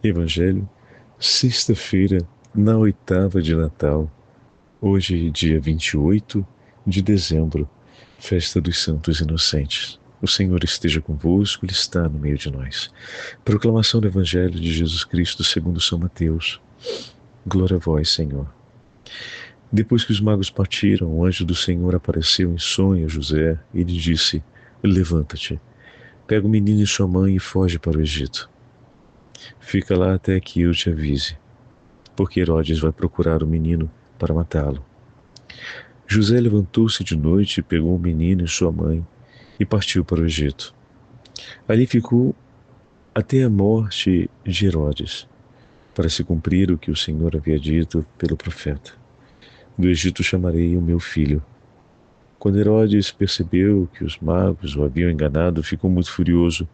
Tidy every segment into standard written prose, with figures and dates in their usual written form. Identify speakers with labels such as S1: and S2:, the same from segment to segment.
S1: Evangelho, sexta-feira, na oitava de Natal, hoje, dia 28 de dezembro, festa dos Santos Inocentes. O Senhor esteja convosco, Ele está no meio de nós. Proclamação do Evangelho de Jesus Cristo segundo São Mateus. Glória a vós, Senhor. Depois que os magos partiram, o anjo do Senhor apareceu em sonho a José e lhe disse: Levanta-te, pega o menino e sua mãe e foge para o Egito. Fica lá até que eu te avise, porque Herodes vai procurar o menino para matá-lo. José levantou-se de noite, pegou o menino e sua mãe e partiu para o Egito. Ali ficou até a morte de Herodes, para se cumprir o que o Senhor havia dito pelo profeta: Do Egito chamarei o meu filho. Quando Herodes percebeu que os magos o haviam enganado, ficou muito furioso.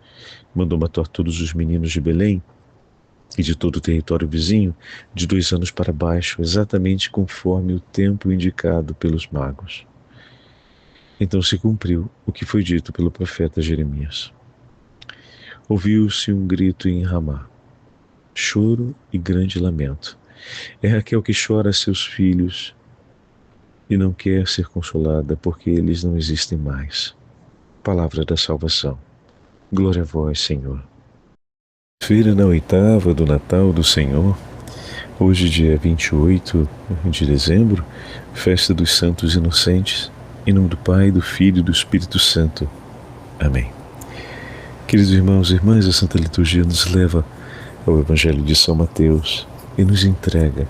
S1: Mandou matar todos os meninos de Belém e de todo o território vizinho, de 2 anos para baixo, exatamente conforme o tempo indicado pelos magos. Então se cumpriu o que foi dito pelo profeta Jeremias. Ouviu-se um grito em Ramá, choro e grande lamento. É Raquel que chora seus filhos e não quer ser consolada, porque eles não existem mais. Palavra da salvação. Glória a vós, Senhor. Feira na oitava do Natal do Senhor, hoje dia 28 de dezembro, festa dos Santos Inocentes, em nome do Pai, do Filho e do Espírito Santo. Amém. Queridos irmãos e irmãs, a Santa Liturgia nos leva ao Evangelho de São Mateus e nos entrega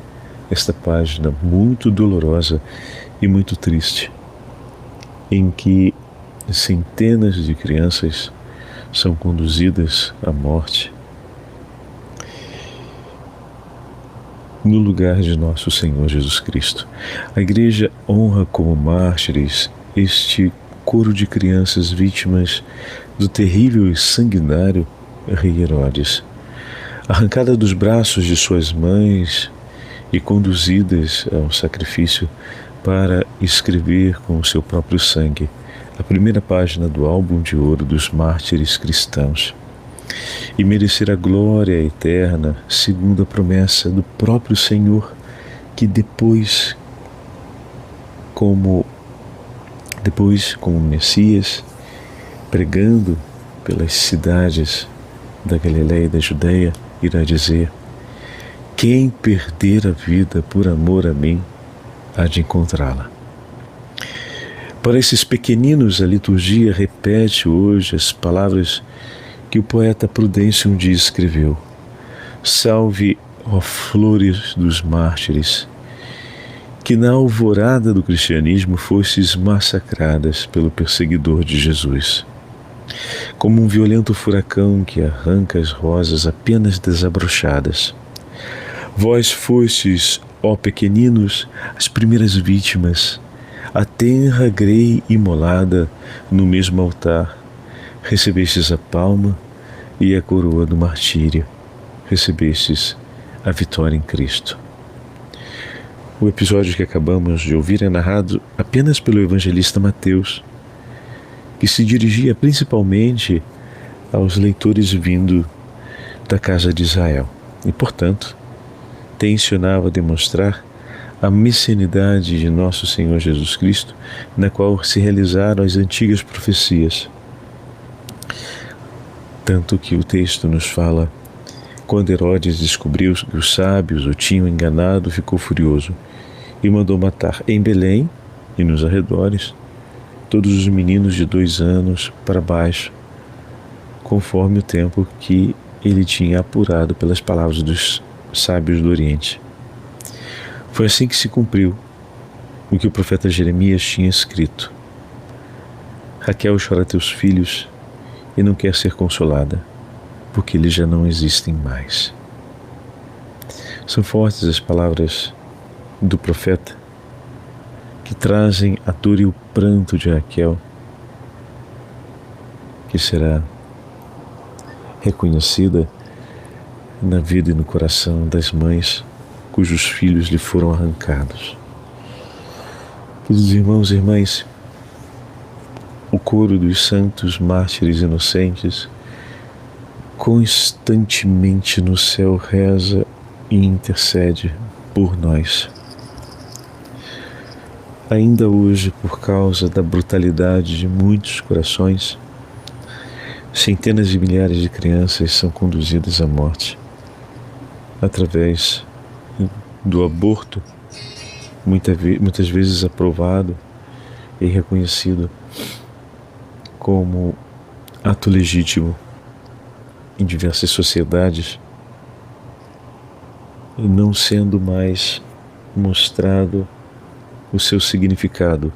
S1: esta página muito dolorosa e muito triste, em que centenas de crianças são conduzidas à morte no lugar de nosso Senhor Jesus Cristo. A Igreja honra como mártires este coro de crianças vítimas do terrível e sanguinário rei Herodes, arrancada dos braços de suas mães e conduzidas ao sacrifício para escrever com o seu próprio sangue a primeira página do álbum de ouro dos mártires cristãos e merecer a glória eterna segundo a promessa do próprio Senhor, que depois como Messias, pregando pelas cidades da Galileia e da Judeia, irá dizer: quem perder a vida por amor a mim, há de encontrá-la. Para esses pequeninos, a liturgia repete hoje as palavras que o poeta Prudêncio um dia escreveu: Salve, ó flores dos mártires, que na alvorada do cristianismo fostes massacradas pelo perseguidor de Jesus. Como um violento furacão que arranca as rosas apenas desabrochadas. Vós fostes, ó pequeninos, as primeiras vítimas, a tenra grei imolada no mesmo altar. Recebestes a palma e a coroa do martírio. Recebestes a vitória em Cristo. O episódio que acabamos de ouvir é narrado apenas pelo evangelista Mateus, que se dirigia principalmente aos leitores vindo da casa de Israel e, portanto, tensionava demonstrar a messianidade de nosso Senhor Jesus Cristo, na qual se realizaram as antigas profecias. Tanto que o texto nos fala: quando Herodes descobriu que os sábios o tinham enganado, ficou furioso e mandou matar em Belém e nos arredores todos os meninos de 2 anos para baixo, conforme o tempo que ele tinha apurado pelas palavras dos sábios do Oriente. Foi assim que se cumpriu o que o profeta Jeremias tinha escrito: Raquel chora teus filhos e não quer ser consolada, porque eles já não existem mais. São fortes as palavras do profeta, que trazem a dor e o pranto de Raquel, que será reconhecida na vida e no coração das mães cujos filhos lhe foram arrancados. Queridos irmãos e irmãs, o coro dos santos mártires inocentes constantemente no céu reza e intercede por nós. Ainda hoje, por causa da brutalidade de muitos corações, centenas de milhares de crianças são conduzidas à morte através do aborto, muitas vezes aprovado e reconhecido como ato legítimo em diversas sociedades, não sendo mais mostrado o seu significado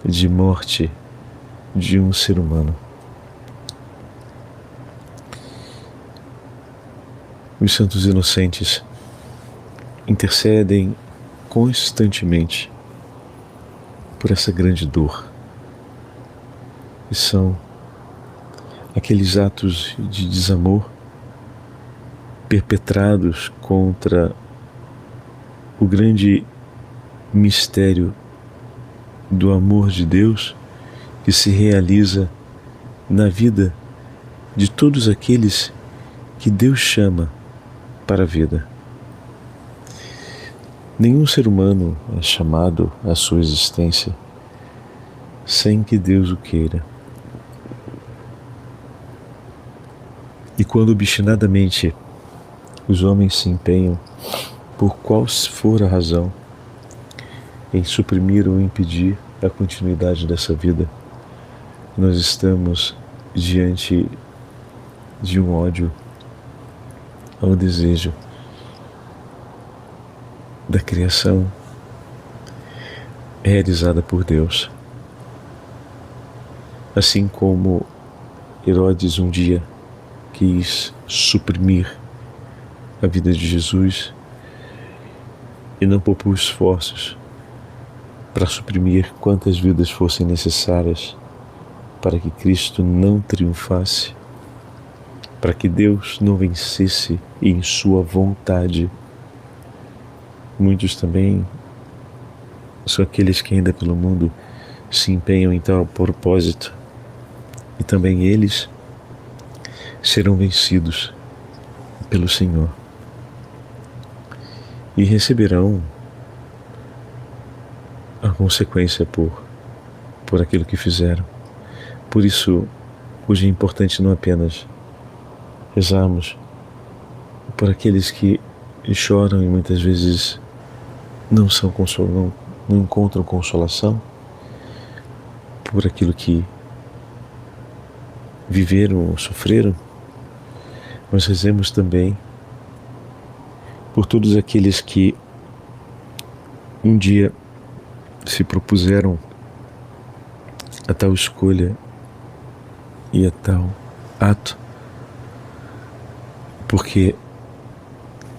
S1: de morte de um ser humano. Os santos inocentes intercedem constantemente por essa grande dor. E são aqueles atos de desamor perpetrados contra o grande mistério do amor de Deus que se realiza na vida de todos aqueles que Deus chama para a vida. Nenhum ser humano é chamado à sua existência sem que Deus o queira. E quando obstinadamente os homens se empenham, por qual for a razão, em suprimir ou impedir a continuidade dessa vida, nós estamos diante de um ódio ao desejo da criação realizada por Deus. Assim como Herodes um dia quis suprimir a vida de Jesus e não poupou esforços para suprimir quantas vidas fossem necessárias para que Cristo não triunfasse, para que Deus não vencesse em sua vontade. Muitos também são aqueles que ainda pelo mundo se empenham em tal propósito, e também eles serão vencidos pelo Senhor e receberão a consequência por aquilo que fizeram. Por isso, hoje é importante não apenas rezarmos por aqueles que choram e muitas vezes não encontram consolação por aquilo que viveram ou sofreram, mas rezemos também por todos aqueles que um dia se propuseram a tal escolha e a tal ato, porque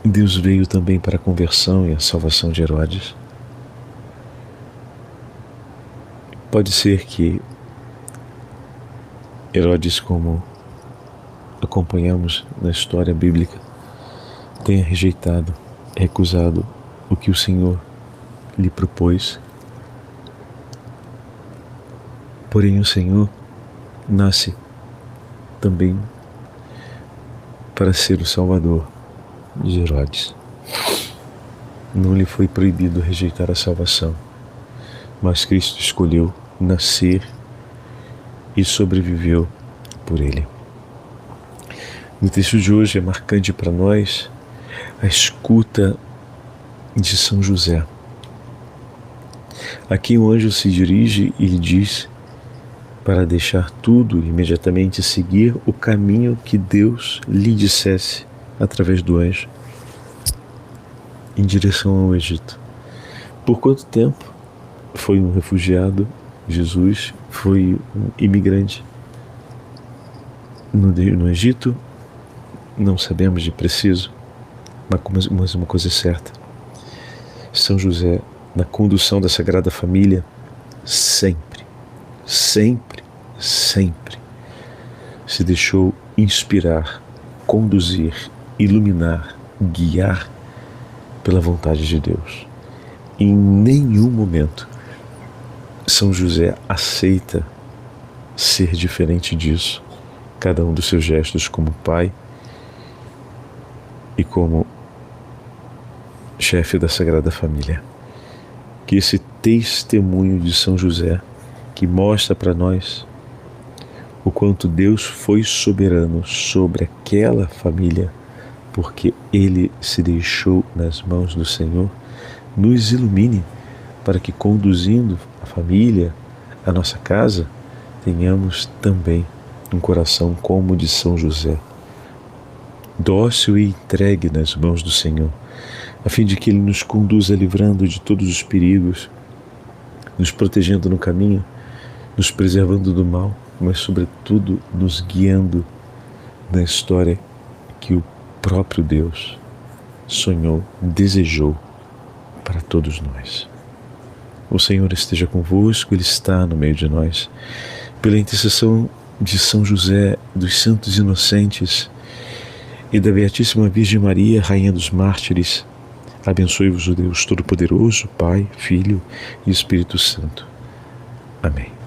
S1: Deus veio também para a conversão e a salvação de Herodes. Pode ser que Herodes, como acompanhamos na história bíblica, tenha rejeitado, recusado o que o Senhor lhe propôs. Porém, o Senhor nasce também para ser o Salvador de Herodes. Não lhe foi proibido rejeitar a salvação, mas Cristo escolheu nascer e sobreviveu por ele. No texto de hoje é marcante para nós a escuta de São José. Aqui o anjo se dirige e lhe diz para deixar tudo e imediatamente seguir o caminho que Deus lhe dissesse através do anjo em direção ao Egito. Por quanto tempo foi um refugiado? Jesus foi um imigrante no Egito? Não sabemos de preciso, mas uma coisa é certa: São José, na condução da Sagrada Família, sempre se deixou inspirar, conduzir, iluminar, guiar pela vontade de Deus. Em nenhum momento São José aceita ser diferente disso. cada um dos seus gestos como pai e como chefe da Sagrada Família. Que esse testemunho de São José, que mostra para nós o quanto Deus foi soberano sobre aquela família, porque Ele se deixou nas mãos do Senhor, nos ilumine para que, conduzindo a família, a nossa casa, tenhamos também um coração como o de São José, dócil e entregue nas mãos do Senhor, a fim de que Ele nos conduza livrando de todos os perigos, nos protegendo no caminho, nos preservando do mal, mas sobretudo nos guiando na história que o próprio Deus sonhou, desejou para todos nós. O Senhor esteja convosco, Ele está no meio de nós. Pela intercessão de São José, dos santos inocentes e da Beatíssima Virgem Maria, Rainha dos Mártires, abençoe-vos o Deus Todo-Poderoso, Pai, Filho e Espírito Santo. Amém.